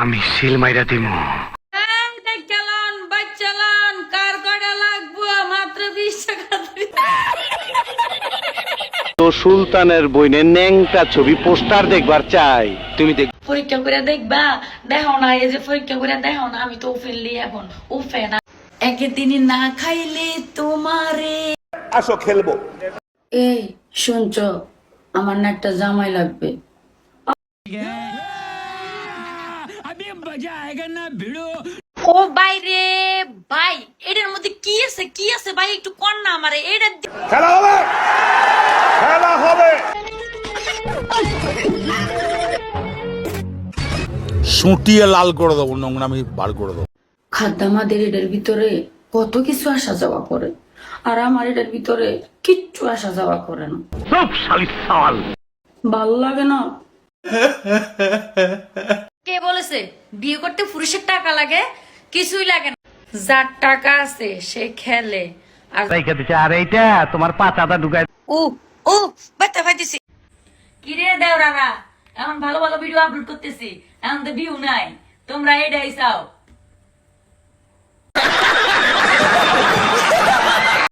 আমি সিল মাইরা দিমু। তো সুলতানের বইনে ন্যাংটা ছবি পোস্টার দেখবার চাই, তুমি দেখ। পরীক্ষা করে দেখবা, দেখো না এই যে পরীক্ষা করে দেখো না, আমি তো ফেললি এখন উফে না। একদিন না খাইলে তোমারে। আসো খেলবো। এই শুনছ, আমার না একটা জামাই লাগবে। ও বাইরে ভাই, এটার মধ্যে কি আছে কি আছে ভাই, একটু কর না আমারে এটা। খেলা হবে, খেলা হবে। সুটিয়ে লাল করে দেবো, নোংরামি বার করে দেবো। খাদ্দামাদের এটার ভিতরে কত কিছু আসা যাওয়া করে, আর আমার এটার ভিতরে কিচ্ছু আসা যাওয়া করে না। সব শালি সাল ভাল লাগে না। কে বলেছে বিয়ে করতে পুরুষের টাকা লাগে? কিছুই লাগে না। যার টাকা আছে সে খেলে। আর আর এইটা তোমার পাতাটা ঢুকাই। ও ও বাচ্চা ফাইতেছি। কিরে দেওরারা, এখন ভালো ভালো ভিডিও আপলোড করতেছি, এখন তো ভিউ নাই, তোমরা এটাই চাও।